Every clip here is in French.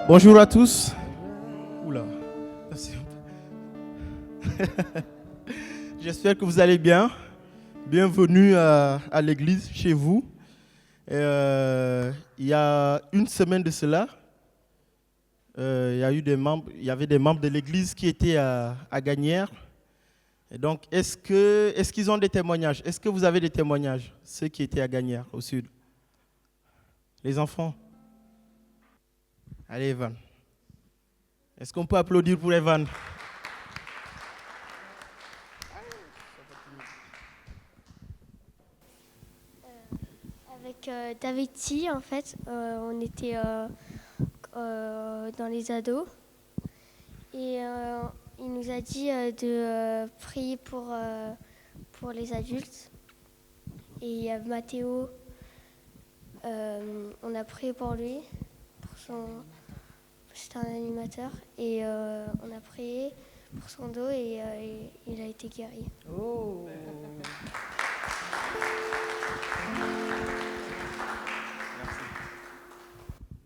Bonjour à tous. Oula. J'espère que vous allez bien. Bienvenue à l'église, chez vous. Il y a une semaine de cela, il y avait des membres de l'église qui étaient à Gagnières. Et donc, est-ce qu'ils ont des témoignages? Est-ce que vous avez des témoignages, ceux qui étaient à Gagnières, au sud? Les enfants? Allez, Evan. Est-ce qu'on peut applaudir pour Evan? Avec David T, en fait, on était dans les ados. Et il nous a dit de prier pour les adultes. Et il y a Mathéo, on a prié pour lui, c'était un animateur. Et on a prié pour son dos et il a été guéri. Oh.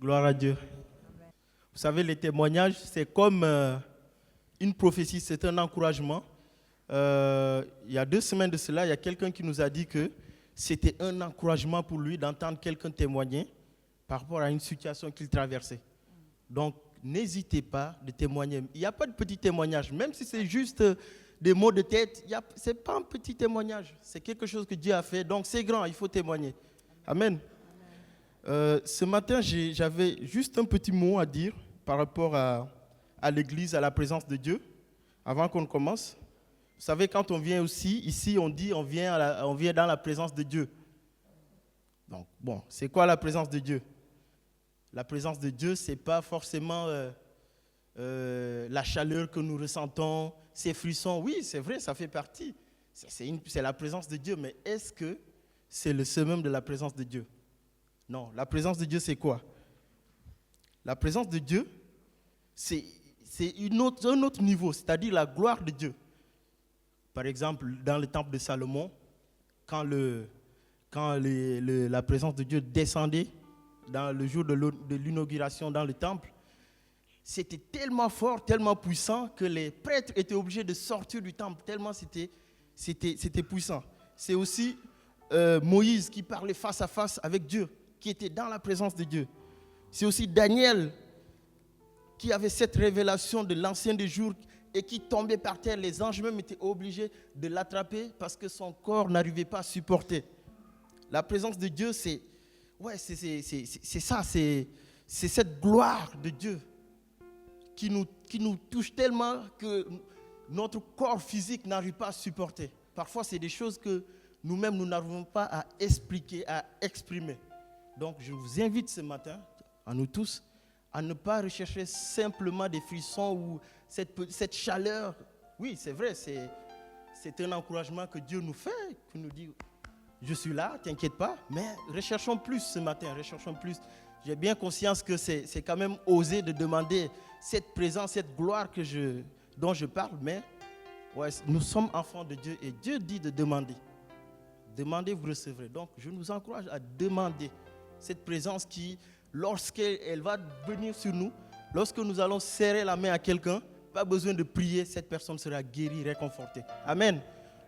Gloire à Dieu. Vous savez, les témoignages, c'est comme une prophétie, c'est un encouragement. Il y a 2 semaines de cela, il y a quelqu'un qui nous a dit que c'était un encouragement pour lui d'entendre quelqu'un témoigner par rapport à une situation qu'il traversait. Donc, n'hésitez pas de témoigner. Il n'y a pas de petit témoignage, même si c'est juste des mots de tête. Ce n'est pas un petit témoignage, c'est quelque chose que Dieu a fait. Donc, c'est grand, il faut témoigner. Amen. Ce matin, j'avais juste un petit mot à dire par rapport à l'église, à la présence de Dieu, avant qu'on commence. Vous savez, quand on vient aussi, ici, on dit on vient dans la présence de Dieu. Donc, bon, c'est quoi la présence de Dieu? La présence de Dieu, ce n'est pas forcément la chaleur que nous ressentons, ces frissons. Oui, c'est vrai, ça fait partie. C'est la présence de Dieu, mais est-ce que c'est le summum de la présence de Dieu? Non, la présence de Dieu, c'est quoi? La présence de Dieu, c'est un autre niveau, c'est-à-dire la gloire de Dieu. Par exemple, dans le temple de Salomon, quand la présence de Dieu descendait dans le jour de l'inauguration dans le temple, c'était tellement fort, tellement puissant que les prêtres étaient obligés de sortir du temple, tellement c'était puissant. C'est aussi Moïse qui parlait face à face avec Dieu, qui était dans la présence de Dieu. C'est aussi Daniel qui avait cette révélation de l'ancien des jours et qui tombait par terre. Les anges même étaient obligés de l'attraper parce que son corps n'arrivait pas à supporter. La présence de Dieu, c'est ça, c'est cette gloire de Dieu qui nous touche tellement que notre corps physique n'arrive pas à supporter. Parfois, c'est des choses que nous-mêmes, nous n'arrivons pas à expliquer, à exprimer. Donc, je vous invite ce matin, à nous tous, à ne pas rechercher simplement des frissons ou cette chaleur. Oui, c'est vrai, c'est un encouragement que Dieu nous fait, qui nous dit, je suis là, t'inquiète pas, mais recherchons plus ce matin, recherchons plus. J'ai bien conscience que c'est quand même osé de demander cette présence, cette gloire dont je parle, mais ouais, nous sommes enfants de Dieu et Dieu dit de demander. Demandez, vous recevrez. Donc, je nous encourage à demander cette présence qui, lorsqu'elle va venir sur nous, lorsque nous allons serrer la main à quelqu'un, pas besoin de prier, cette personne sera guérie, réconfortée. Amen.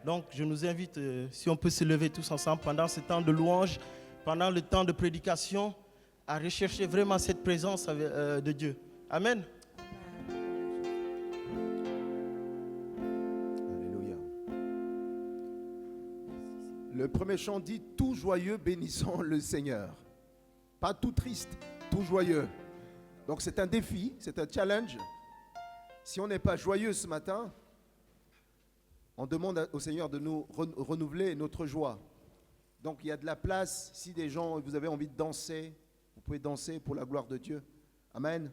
Donc, je nous invite, si on peut se lever tous ensemble pendant ce temps de louange, pendant le temps de prédication, à rechercher vraiment cette présence de Dieu. Amen. Alléluia. Le premier chant dit « Tout joyeux, bénissons le Seigneur ». Pas tout triste, tout joyeux. Donc c'est un défi, c'est un challenge. Si on n'est pas joyeux ce matin, on demande au Seigneur de nous renouveler notre joie. Donc il y a de la place. Si des gens, vous avez envie de danser, vous pouvez danser pour la gloire de Dieu. Amen.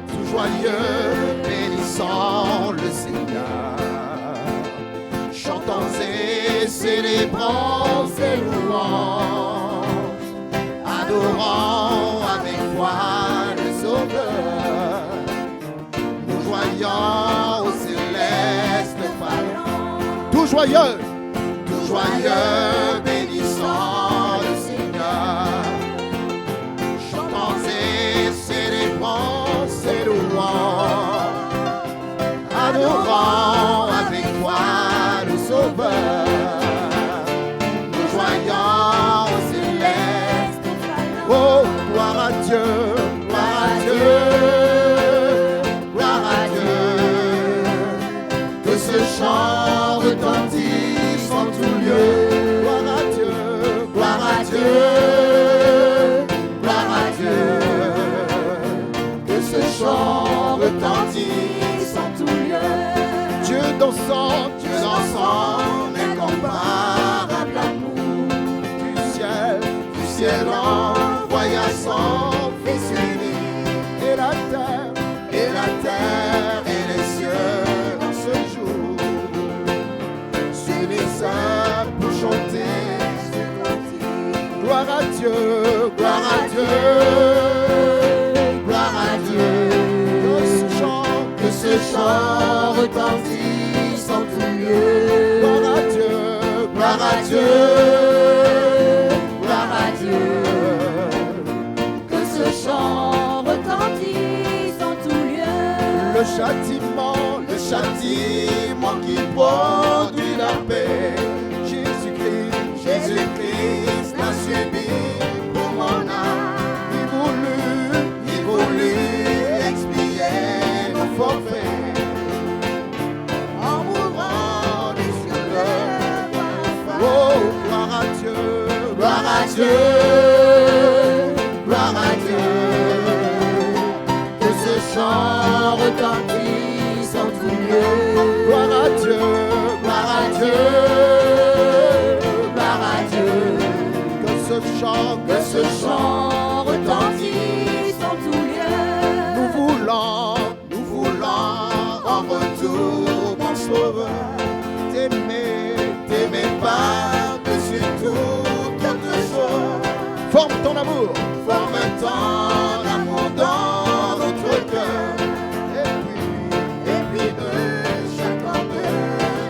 Tout joyeux, bénissant le Seigneur. Seigneur. Chantons et célébrons ses louanges, adorons avec foi le Sauveur. Nous joyons au céleste pharaon, tout joyeux, bénissant le Seigneur. Chantons et célébrons ses louanges, adorons avec foi le Sauveur. Nous joyons au céleste pharaon. Oh, gloire à Dieu, gloire à Dieu, gloire à Dieu. Que ce chant retentisse en tout lieu. Gloire à Dieu, gloire à Dieu, gloire à Dieu. Que ce chant retentisse en tout lieu. Dieu dans son incomparable amour, du ciel envoya son Fils unique, et la terre et les cieux en ce jour s'unissent pour chanter ce cantique. Gloire à Dieu, gloire à Dieu, gloire à Dieu. Que ce chant retentisse en tout lieu. Gloire à Dieu, gloire à Dieu, gloire à Dieu. Que ce chant retentisse en tout lieu. Le châtiment qui produit la paix. Jésus-Christ l'a subi pour mon âme. Il voulut expier nos forfaits en mourant sur le bois. Oh, gloire à Dieu, gloire à Dieu, gloire à Dieu. Que ce chant retentisse en tout lieu. Gloire à Dieu, gloire à Dieu, gloire à Dieu. Que ce chant retentisse en tout lieu. nous voulons en retour, mon Sauveur, t'aimer par-dessus toute autre chose. Forme ton amour dans notre cœur. Et puis de chacun de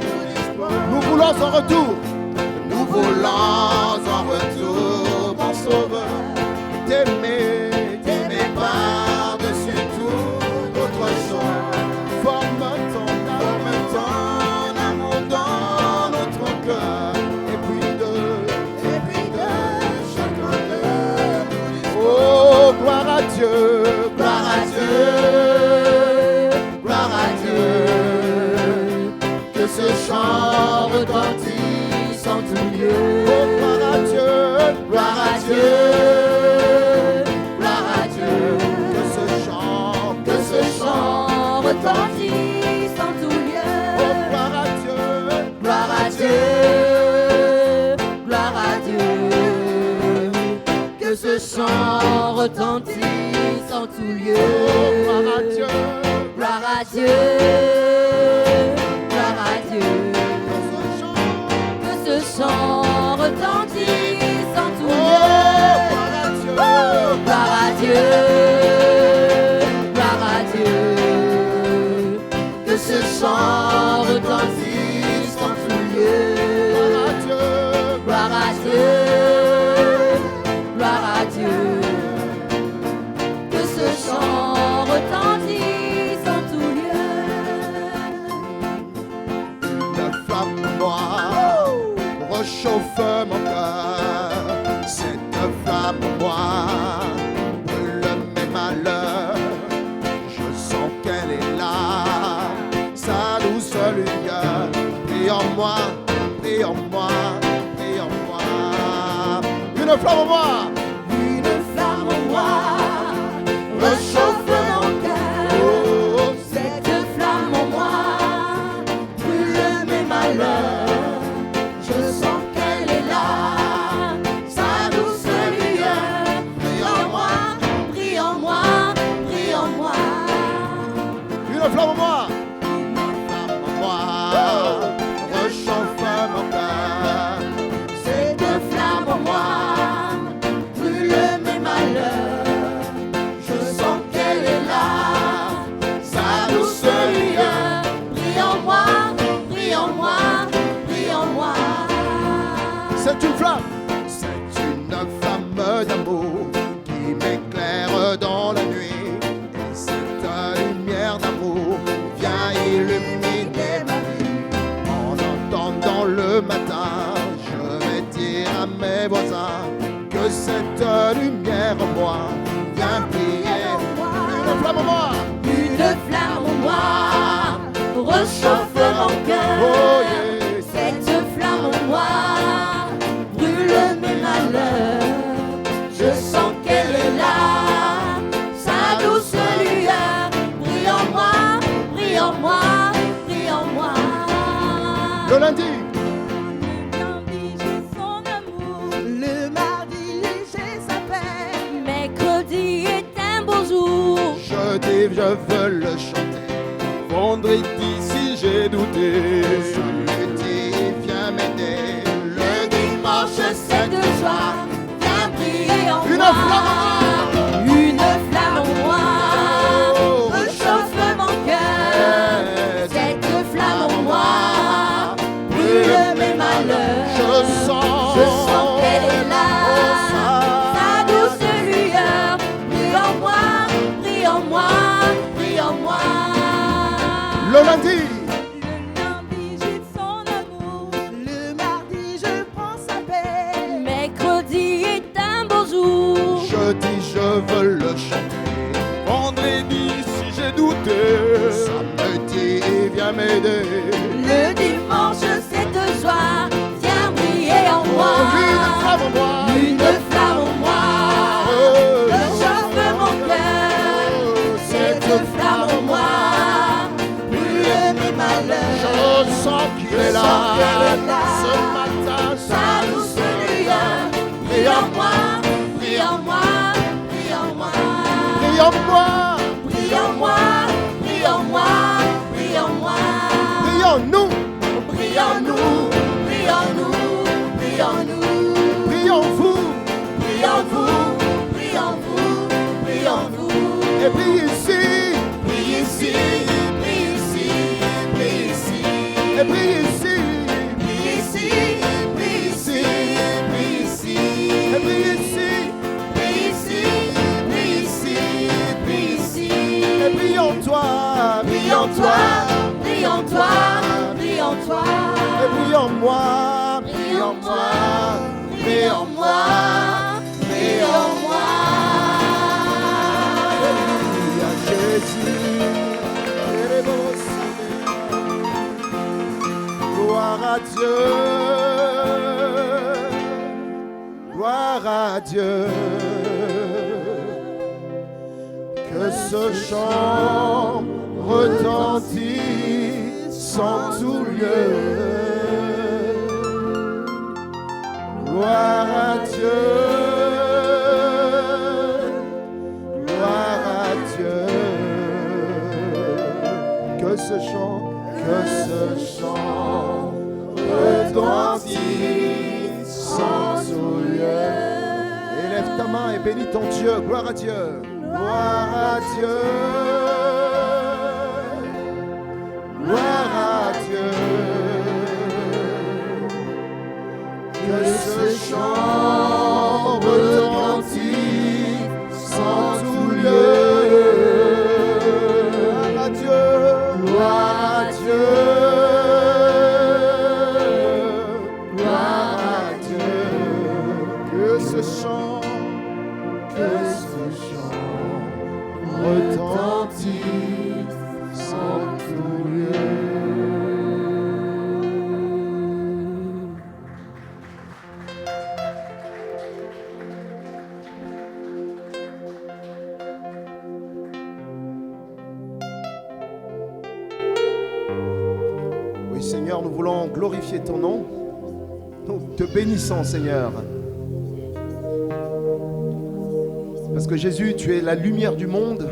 nous l'espoir. Nous voulons en retour, mon Sauveur, t'aimer par-dessus toute autre chose. Forme ton amour dans notre cœur. Et puis de chacun de nous l'espoir. Oh, gloire à Dieu, gloire à Dieu, gloire à Dieu. Que ce chant retentisse en tout lieu. Oh, gloire à Dieu, gloire à Dieu, gloire à Dieu. Que ce chant retentisse en tout lieu. Oh, gloire à Dieu, Gloire à Dieu, gloire à Dieu. Que ce chant retentisse en tout lieu. oh, gloire à Dieu, Gloire à Dieu, gloire à Dieu. Que ce chant retentisse en tout lieu. gloire à Dieu, Gloire à Dieu, que ce chant retentisse en tout lieu. gloire à Dieu, Gloire à Dieu, gloire à Dieu, que ce chant retentisse en tout lieu. la flamme noire réchauffe mon cœur. Cette flamme noire brûle mes malheurs. Je sens qu'elle est là, sa douce lumière. Prie en moi, prie en moi, prie en moi. Une flamme en moi, Une flamme en moi réchauffe mon cœur. oh, Cette flamme en moi brûle mes malheurs. Je sens qu'elle est là, sa douce lumière. Prie en moi, prie en moi, prie en moi. une flamme en moi. Une flamme en C'est une flamme. C'est une flamme d'amour qui m'éclaire dans la nuit. Et cette lumière d'amour vient illuminer ma vie. En entendant le matin, je vais dire à mes voisins que cette lumière en moi vient briller. Une flamme en moi. Une flamme en moi réchauffe mon cœur. Oh yeah. Cette flamme en moi brûle mes malheurs. Je sens qu'elle est là, sa douce lueur brille en moi, brille en moi, brille en moi. Le lundi. Le lundi j'ai son amour, le mardi j'ai sa paix, mercredi est un beau jour. Jeudi, je veux le chanter. Vendredi, si j'ai douté. Samedi, viens m'aider. Le dimanche c'est de joie, viens briller en Une moi. flamme en moi. Une flamme en moi réchauffe mon cœur. Cette flamme en moi brûle mes malheurs. Je sens qu'elle est là, sa douce lueur brille en moi, brille en moi, brille en moi. le lundi. Le lundi j'ai son amour, le mardi je prends sa paix, mercredi est un beau jour. Jeudi, je veux le chanter. Vendredi, si j'ai douté. Samedi, viens m'aider. Le dimanche c'est de joie, viens briller en moi. Une flamme en moi. Une flamme en moi réchauffe mon cœur. Cette flamme en moi brûle mes malheurs. Je sens qu'il est là. Ce matin, Sa douce lueur brille en moi, brille en moi, brille en moi. brille en moi. Brille en moi, brille en moi, brille en moi. Brille en nous. Brille en nous, brille en nous, brille en nous. Brille en vous. Brille en vous, brille en vous, brille en vous. Et brille ici. Brille ici, brille ici, brille ici. Et brille ici. Brille ici, brille ici, brille ici. Et brille ici. Brille ici, brille ici, brille ici. Et brille en toi. Brille en toi, brille en toi, brille en toi. Et brille en moi. Brille en moi, brille en moi, brille en moi. Alléluia, Jésus. Gloire à Dieu. Gloire à Dieu. Que ce chant retentisse en tout lieu. Gloire à Dieu. Gloire à Dieu. Que ce chant retentisse en tout lieu. Élève ta main et bénis ton Dieu. Gloire à Dieu. Gloire à Dieu. Gloire à Dieu. Que ce chant retentisse en tout lieu. Gloire à Dieu. Gloire à Dieu. Gloire à Dieu. Que ce chant retentisse en tout lieu. Oui, Seigneur, nous voulons glorifier ton nom. Nous te bénissons, Seigneur. Parce que Jésus, tu es la lumière du monde.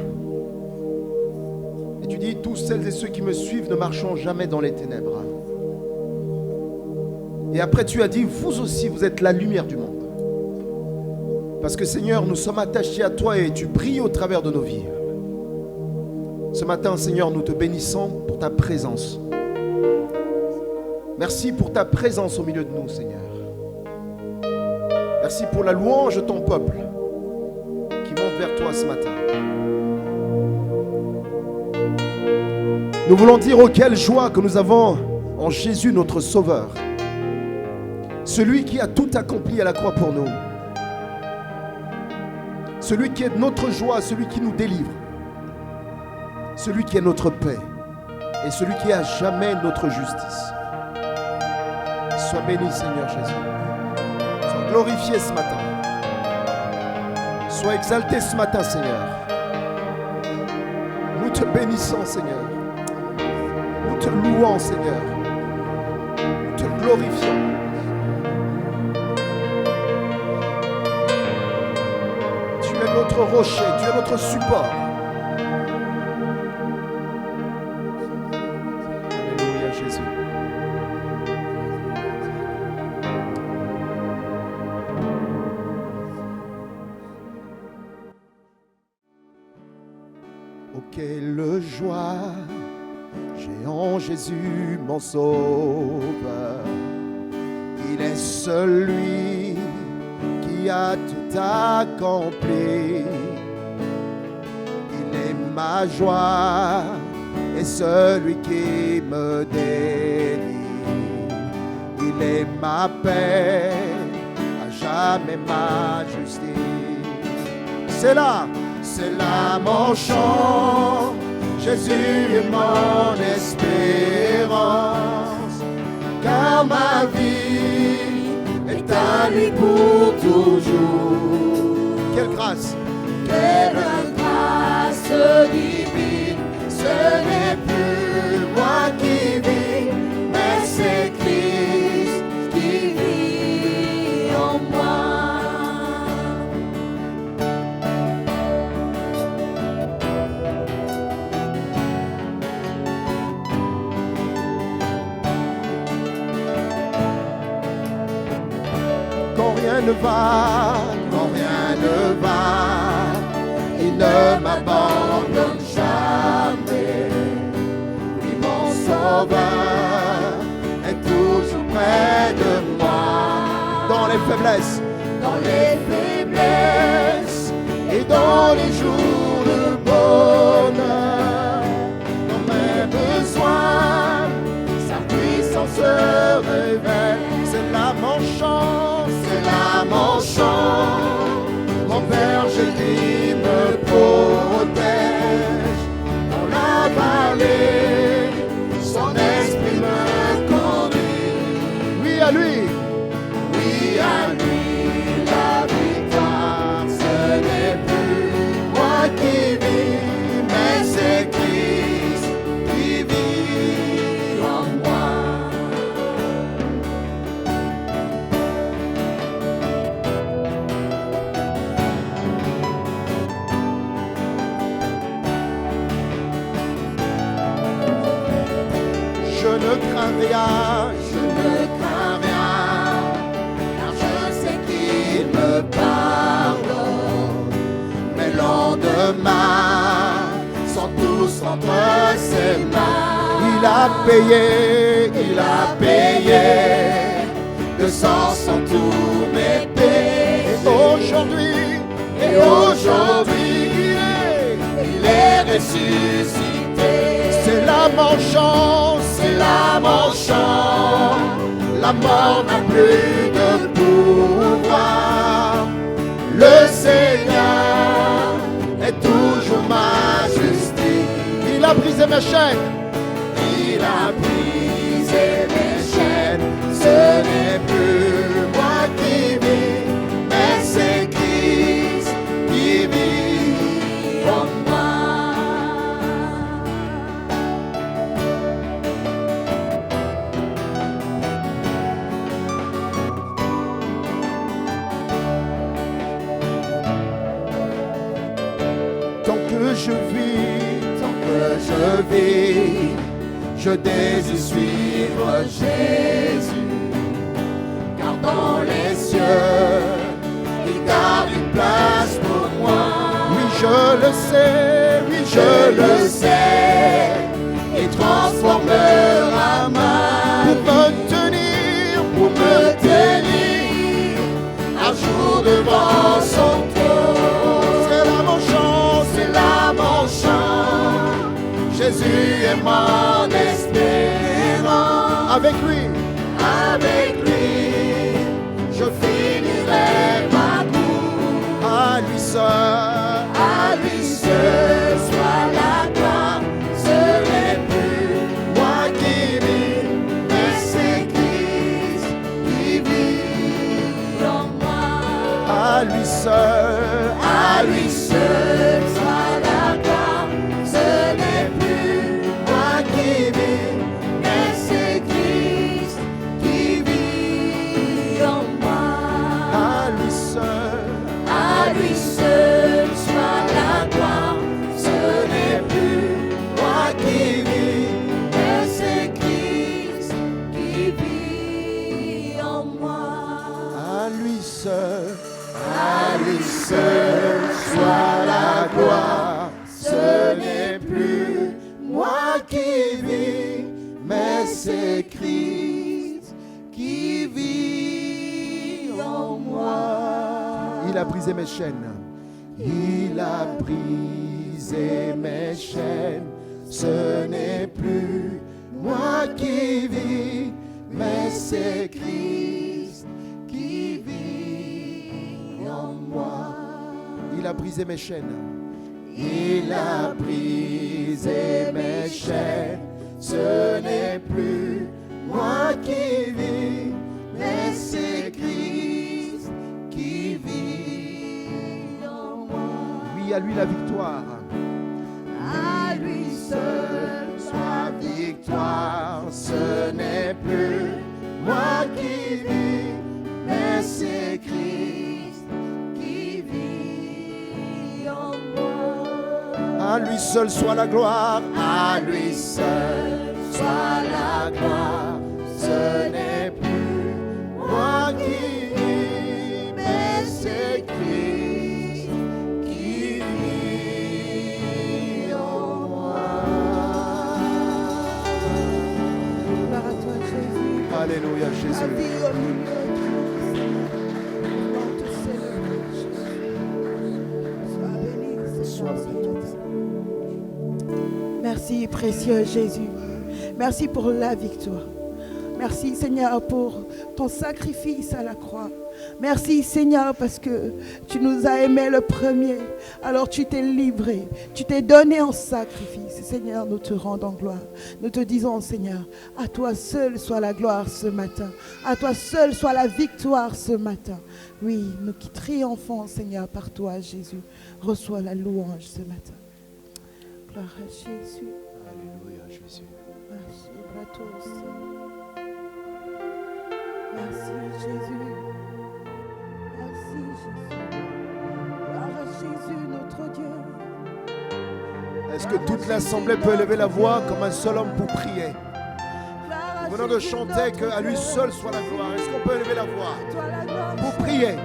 Et tu dis, tous celles et ceux qui me suivent ne marcheront jamais dans les ténèbres. Et après tu as dit, vous aussi, vous êtes la lumière du monde. Parce que Seigneur, nous sommes attachés à toi et tu brilles au travers de nos vies. Ce matin, Seigneur, nous te bénissons pour ta présence. Merci pour ta présence au milieu de nous, Seigneur. Merci pour la louange de ton peuple qui monte vers toi ce matin. Nous voulons dire oh quelle joie que nous avons en Jésus notre Sauveur. Celui qui a tout accompli à la croix pour nous. Celui qui est notre joie, celui qui nous délivre. Celui qui est notre paix. Et celui qui est à jamais notre justice. Sois béni Seigneur Jésus. Sois glorifié ce matin. Sois exalté ce matin Seigneur. Nous te bénissons Seigneur. Nous te louons Seigneur. Nous te glorifions. Tu es notre rocher, tu es notre support. Alléluia Jésus. Oh quelle joie j'ai en Jésus mon sauveur. Il est celui qui a tout accompli. Il est ma joie et celui qui me délivre. Il est ma paix, à jamais ma justice. C'est là mon chant. Jésus est mon espérance, car ma vie est à lui pour toujours. Quelle grâce! Quelle grâce divine, ce n'est plus moi qui vis, mais c'est Christ qui vit en moi. Quand rien ne va, il ne m'abandonne jamais. Lui, mon sauveur, est toujours près de moi. Dans les faiblesses et dans les jours de bonheur, dans mes besoins, sa puissance se révèle. C'est là mon chant, mon berger qui me protège. Dans la vallée, son esprit me conduit. Oui à lui, la victoire. Ce n'est plus moi qui vis, mais c'est Christ qui vit en moi. Je ne crains rien, car je sais qu'il me pardonne. Mes lendemains sont tous entre ses mains. Il a payé de son sang tous mes péchés. Et aujourd'hui, il est ressuscité. C'est là mon chant. La mort n'a plus de pouvoir. Le Seigneur est toujours ma justice. Il a brisé mes chaînes. Ce n'est plus moi qui vis, mais c'est Christ qui vit en moi. Tant que je vis, je désire suivre Jésus, car dans les cieux, il garde une place pour moi. Oui, je le sais, il transformera ma vie pour me tenir, un jour chant devant son trône. C'est là mon chant, c'est là mon chant. Jésus est mon espérance. Avec lui, je finirai ma course. À lui seul soit la gloire. Ce n'est plus moi qui vis, mais c'est Christ qui vit en moi. À lui seul soit la gloire. Ce n'est plus moi qui vis, mais c'est Christ qui vit en moi. À lui seul soit la gloire. Ce n'est plus moi qui vis, mais c'est Christ qui vit en moi. À lui seul soit la gloire. Ce n'est plus moi qui vis, mais c'est Christ qui vit en moi. Il a brisé mes chaînes. Il a brisé mes chaînes. Ce n'est plus moi qui vis, mais c'est Christ qui vit en moi. Il a brisé mes chaînes. Il a brisé mes chaînes. Ce n'est plus moi qui vis, mais c'est Christ qui vit en moi. Oui, à lui la victoire. À lui seul soit victoire. Ce n'est plus moi qui vis, mais c'est Christ qui vit en moi. À lui seul soit la gloire. À lui seul soit la gloire. Ce n'est plus moi qui vis, mais c'est Christ qui vit en moi. Gloire à toi, Jésus. Alléluia, La Jésus. vie au milieu de nous. On te célèbre, Jésus. Sois béni, Sois béni. Merci, précieux Jésus. Merci pour la victoire. Merci, Seigneur, pour ton sacrifice à la croix. Merci, Seigneur, parce que tu nous as aimés le premier. Alors tu t'es livré, tu t'es donné en sacrifice. Seigneur, nous te rendons gloire. Nous te disons, Seigneur, à toi seul soit la gloire ce matin. À toi seul soit la victoire ce matin. Oui, nous qui triomphons, Seigneur, par toi, Jésus. Reçois la louange ce matin. Gloire à Jésus. Alléluia, Jésus. Merci, Bratos. Merci, Jésus. Merci, Jésus. Gloire à Jésus, notre Dieu. Est-ce que toute l'assemblée peut élever la voix comme un seul homme pour prier? Gloire à Nous venons de Jésus, chanter notre qu'à lui Dieu. seul soit la gloire. Est-ce qu'on peut élever la voix Toi la gloire. pour prier,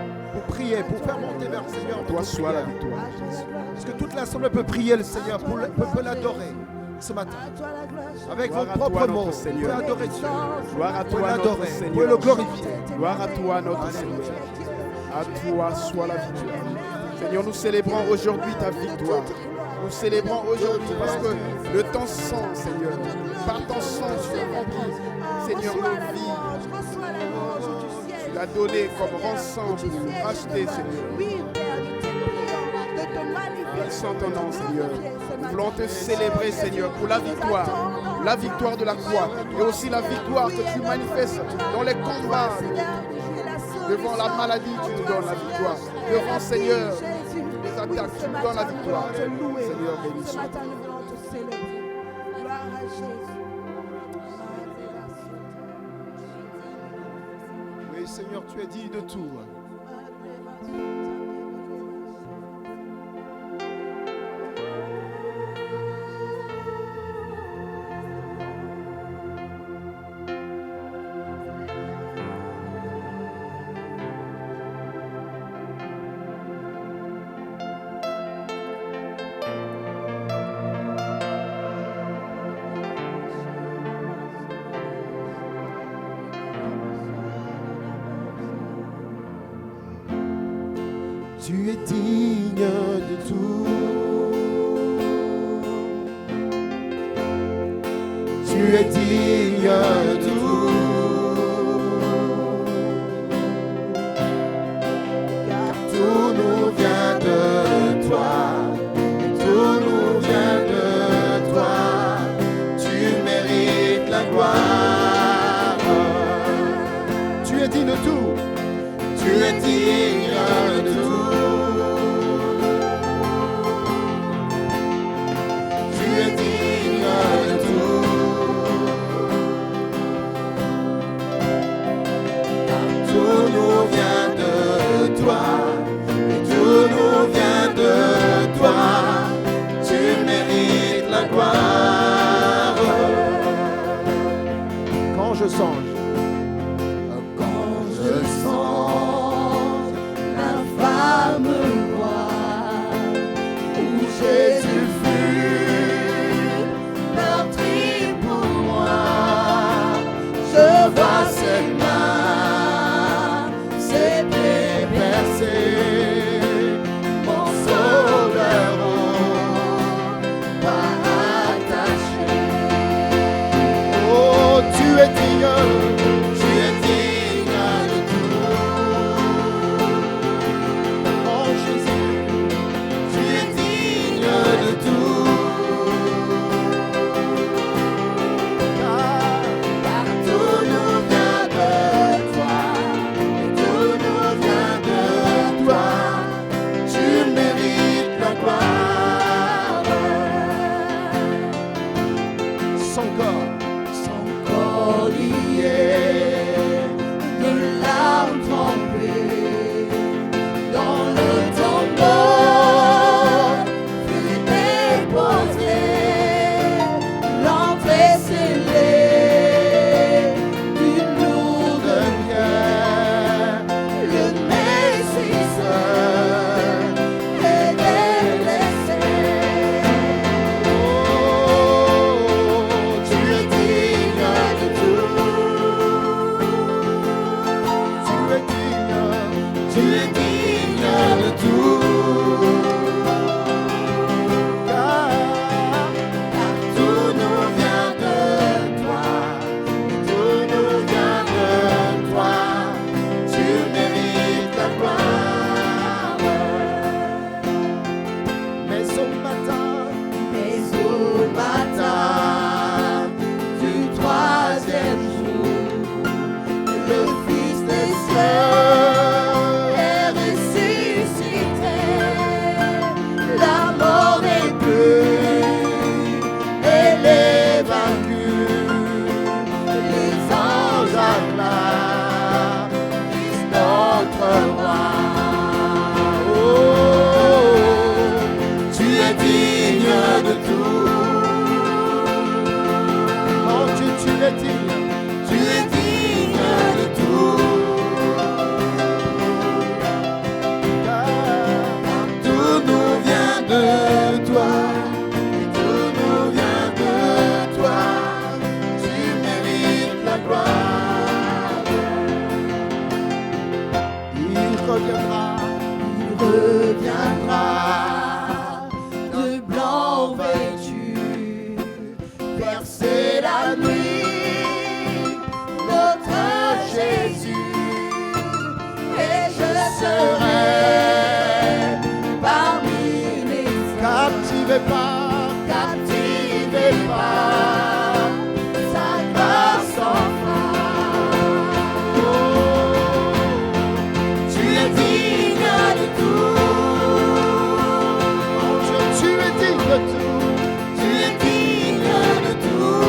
pour faire monter vers le Seigneur? Toi soit la victoire. À toi la gloire. Est-ce que toute l'assemblée peut prier le Seigneur, peut l'adorer ce matin? À toi la gloire. Avec vos Gloire à propres toi, mots, notre vous Seigneur. pouvez adorer Dieu. Gloire à Vous pouvez toi, notre l'adorer, vous pouvez Seigneur. le glorifier. Gloire à toi, notre Seigneur. À toi soit la victoire. Seigneur, nous célébrons aujourd'hui ta victoire. Nous célébrons aujourd'hui parce que de ton sang, Seigneur, par ton sang, tu as rempli, Seigneur, nos vies. Reçois la louange du ciel. Tu l'as donné comme rançon pour nous racheter, Seigneur. Oui, Père, nous te prions de te manifester. Bénissons ton nom, Seigneur. Nous voulons te célébrer, Seigneur, pour la victoire de la croix, et aussi la victoire que tu manifestes dans les combats. Devant la maladie, tu nous donnes la victoire. Devant, Seigneur, les attaques, tu nous donnes la victoire. Seigneur, Ce bénissons. matin, nous voulons te célébrer. Gloire à Jésus. Oui, Seigneur, tu es digne de tout. Tu es digne de tout. Tu es digne de tout. Car tout nous vient de toi. Et tout nous vient de toi. Tu mérites la gloire. Tu es digne de tout. Tu es digne de tout. Tu es digne de tout. Car tout nous vient de toi. Et tout nous vient de toi. Tu mérites la gloire. Quand je songe l'infâme croix où Jésus fut meurtri pour moi, je vois ses mains, ses pieds percés, mon sauveur pas attaché. oh, tu es digne. Tu es digne de tout. Oh Jésus, Tu es digne de tout. Car tout nous vient de toi. Et tout nous vient de toi. Tu mérites la gloire. son corps. Son corps lié, de larmes trempées, dans le tombeau fut déposé, l'entrée scellée d'une lourde pierre, le Messie seul est délaissé. Tu es digne de tout. Tu es digne. Tu es digne de tout. Car Car tout nous vient de toi. Et tout nous vient de toi. Tu mérites la gloire. mais au matin, Mais au matin du troisième jour, le Fils des cieux est ressuscité. La mort n'est plus, elle est vaincue. Les anges acclament Christ notre roi. Oh, tu es digne de tout. mon Dieu, tu es digne. Tu es digne de tout. Car Tout nous vient de toi. Et tout nous vient de toi. Tu mérites la gloire. il reviendra. Il reviendra de blanc vêtu, percer la nuit, notre Jésus, et je serai parmi les Captivé par captivé par sa grâce sans fin. Tu es digne de tout. mon Dieu, tu es digne de tout. Tu es digne de tout.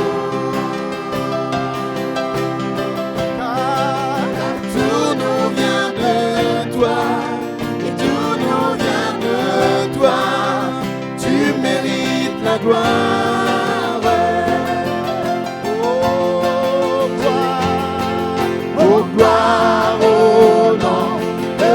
Car tout nous vient de toi. Et tout nous vient de toi. Tu mérites la gloire. Oh, gloire. Oh gloire au nom de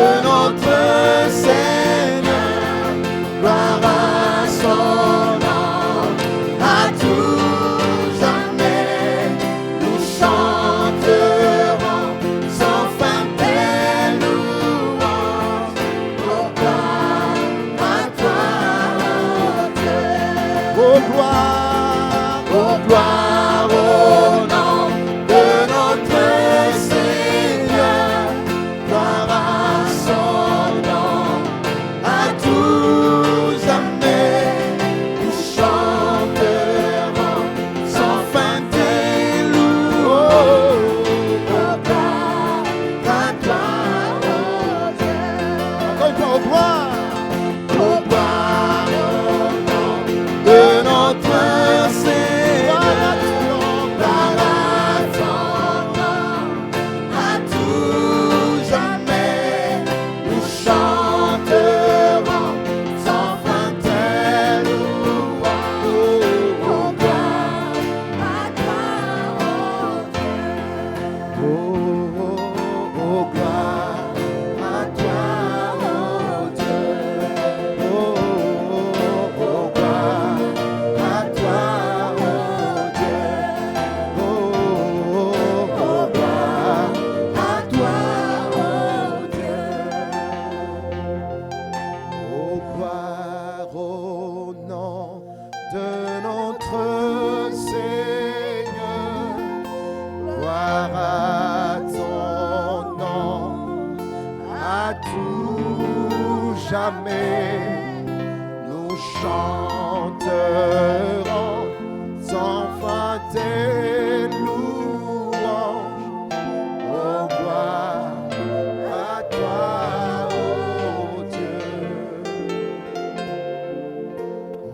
à tout jamais, nous chanterons sans fin tes louanges. Oh, gloire à toi, oh Dieu.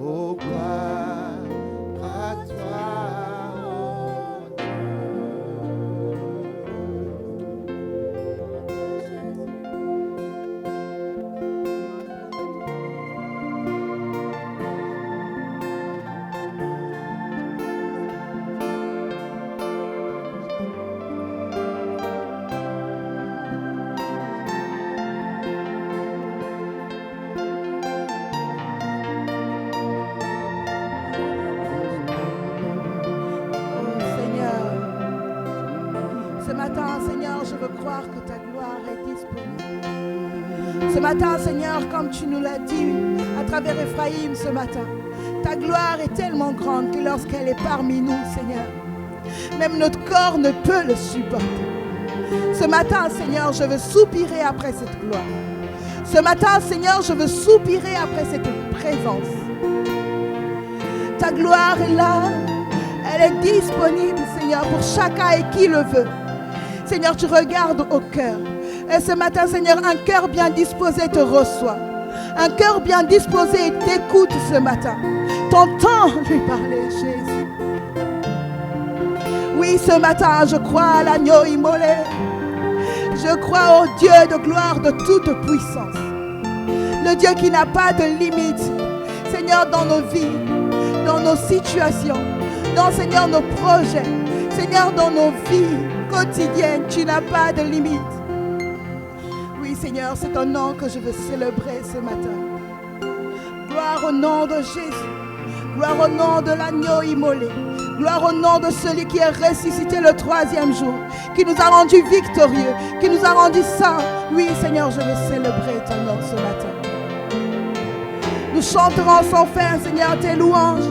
Oh, gloire à toi, oh Seigneur, ce matin, Seigneur, je veux croire que ta gloire est disponible. Ce matin, Seigneur, comme tu nous l'as dit à travers Ephraïm ce matin, ta gloire est tellement grande que lorsqu'elle est parmi nous, Seigneur, même notre corps ne peut le supporter. Ce matin, Seigneur, je veux soupirer après cette gloire. Ce matin, Seigneur, je veux soupirer après cette présence. Ta gloire est là. Elle est disponible, Seigneur, pour chacun et qui le veut. Seigneur, tu regardes au cœur. Et ce matin, Seigneur, un cœur bien disposé te reçoit. Un cœur bien disposé t'écoute ce matin. T'entends lui parler, Jésus. Oui, ce matin, je crois à l'agneau immolé. Je crois au Dieu de gloire de toute puissance. Le Dieu qui n'a pas de limite. Seigneur, dans nos vies, dans nos situations, dans, Seigneur, nos projets, Seigneur, dans nos vies quotidiennes, tu n'as pas de limite. Oui, Seigneur, c'est ton nom que je veux célébrer ce matin. Gloire au nom de Jésus. Gloire au nom de l'agneau immolé. Gloire au nom de celui qui est ressuscité le 3e jour, qui nous a rendus victorieux, qui nous a rendus saints. Oui, Seigneur, je veux célébrer ton nom ce matin. Nous chanterons sans fin, Seigneur, tes louanges,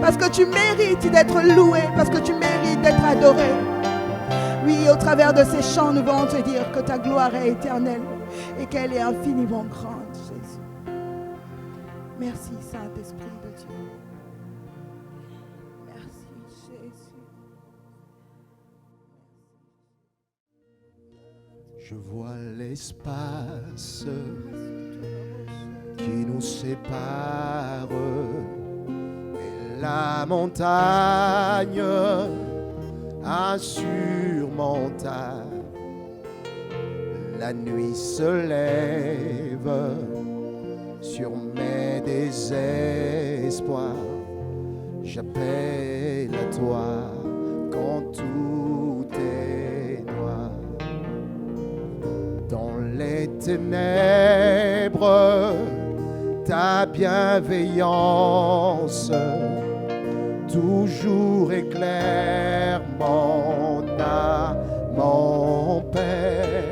parce que tu mérites d'être loué, parce que tu mérites d'être adoré. Oui, au travers de ces chants, nous voulons te dire que ta gloire est éternelle et qu'elle est infiniment grande, Jésus. Merci, Saint-Esprit de Dieu. Merci, Jésus. Je vois l'espace qui nous sépare et la montagne insurmontable. La nuit se lève sur mes désespoirs. J'appelle à toi quand tout est noir. Dans les ténèbres, ta bienveillance toujours éclaire mon âme, mon Père.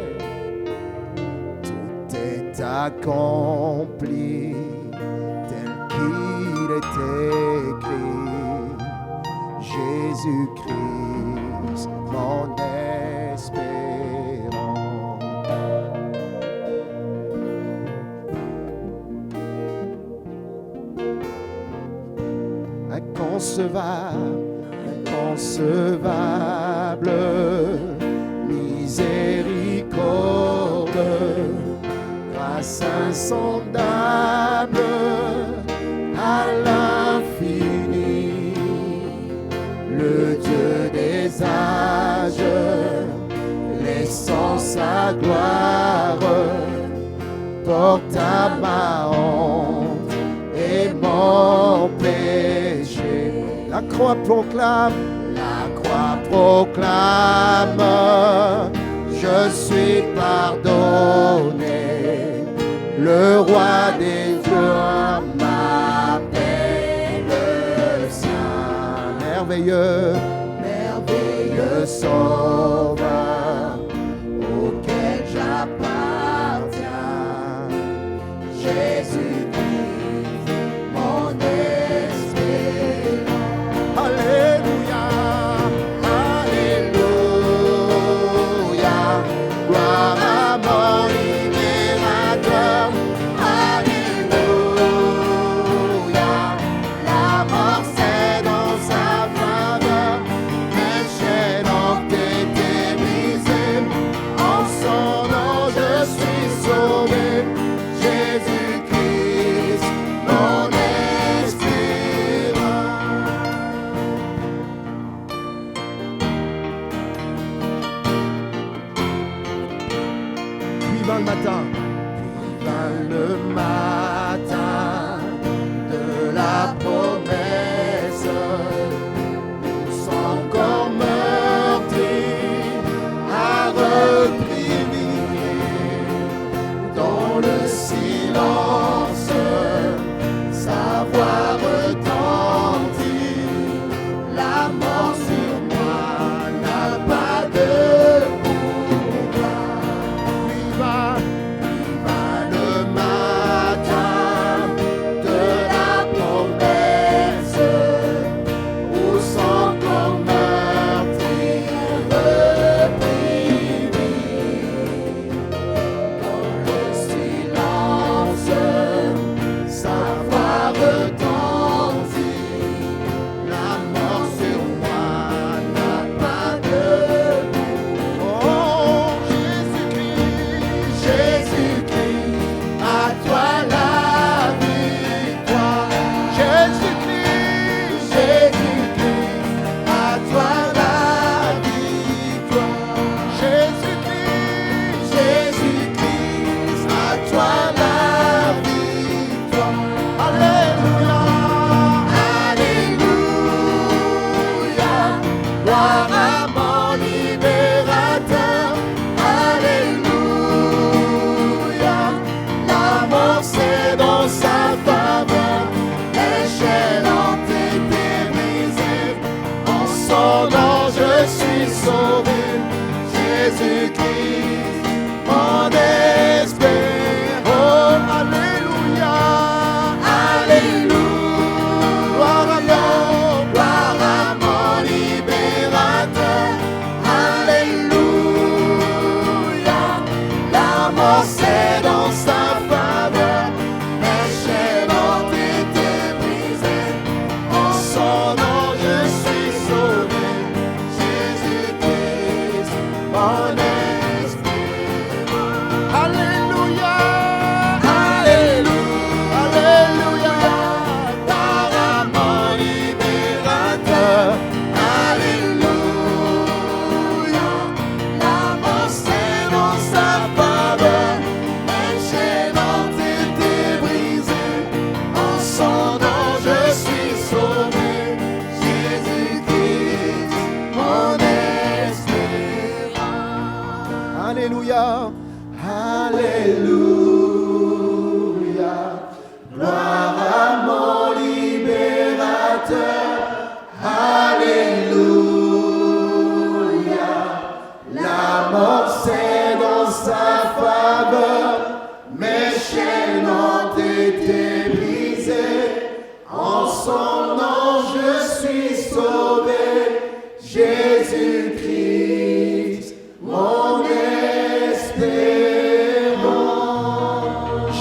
Tout est accompli tel qu'il est écrit. Jésus-Christ, mon espérance. Inconcevable, miséricorde, grâce insondable à l'infini, le Dieu des âges, laissant sa gloire, porte à ma honte et mon péché. La croix proclame, je suis pardonné. Le roi des dieux m'appelle saint. Merveilleux, merveilleux sauveur, auquel j'appartiens. Jésus-Christ, mon espérance. Alléluia, Alléluia, gloire à mon Immanuel. vint le matin de la promesse, sans corps meurtri a repris vie. Dans le silence, sa voix retentit. La mort sur moi n'a pas de pouvoir. Puis va le matin de la promesse, où son corps meurtri reprit vie. Dans le silence, sa voix retentit. La mort sur moi n'a pas de pouvoir. Oh Jésus-Christ, Jésus-Christ, à toi la victoire. Jésus-Christ, Jésus-Christ, à toi la victoire. Jésus-Christ, Jésus-Christ, à toi la victoire. Alléluia, Alléluia, gloire à mon libérateur. Alléluia, la mort c'est dans sa faveur. Les chaînes ont été brisées. En son nom je suis sauvé. Jésus-Christ, mon espérance. Oh, Alléluia, Alléluia, gloire à mon libérateur. Alléluia, la mort c'est dans sa faveur. Les chaînes ont été brisées. En son nom je suis sauvé. Jésus-Christ, mon espérance. Alléluia, Alléluia, Alléluia, gloire à mon libérateur. Alléluia, la mort c'est dans sa faveur. Les chaînes ont été brisées. En son nom je suis sauvé. Jésus-Christ, mon espérance. Alléluia, Alléluia, gloire à mon libérateur. Alléluia, la mort c'est dans sa faveur. Mes chaînes ont été brisées. En son nom je suis sauvé. Jésus-Christ, mon espérance.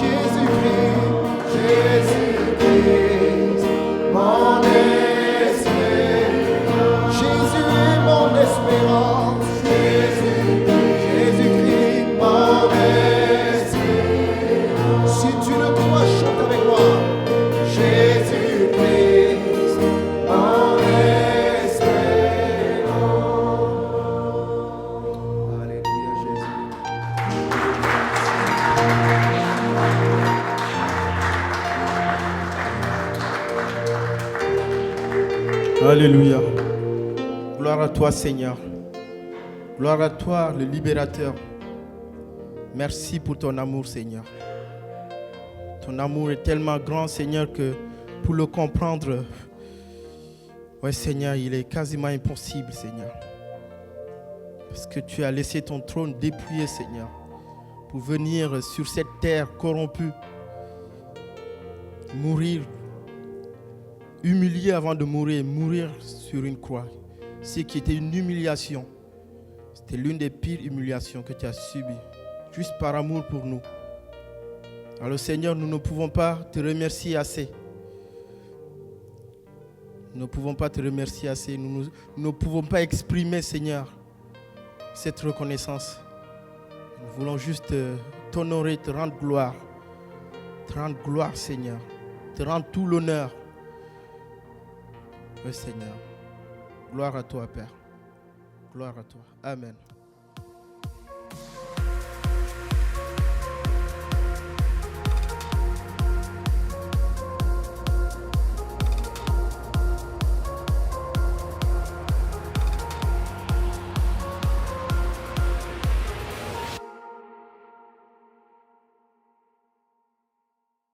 Jésus-Christ, Jésus-Christ, mon espérance. Jésus est mon espérance. Jésus-Christ, mon espérance. Si tu le crois, chante avec moi. Jésus-Christ, mon espérance. Alléluia, Jésus. Alléluia. Gloire à toi, Seigneur. Gloire à toi, le libérateur. Merci pour ton amour, Seigneur. Ton amour est tellement grand, Seigneur, que pour le comprendre, ouais, Seigneur, il est quasiment impossible, Seigneur. Parce que tu as laissé ton trône dépouillé, Seigneur, pour venir sur cette terre corrompue, mourir, humilié avant de mourir, mourir sur une croix. Ce qui était une humiliation. C'était l'une des pires humiliations que tu as subies, juste par amour pour nous. Alors Seigneur, nous ne pouvons pas te remercier assez. Nous ne pouvons pas te remercier assez. Nous ne pouvons pas exprimer, Seigneur, cette reconnaissance. Nous voulons juste t'honorer, te rendre gloire. Te rendre gloire, Seigneur. Te rendre tout l'honneur. Oui, Seigneur. Gloire à toi, Père. Gloire à toi. Amen.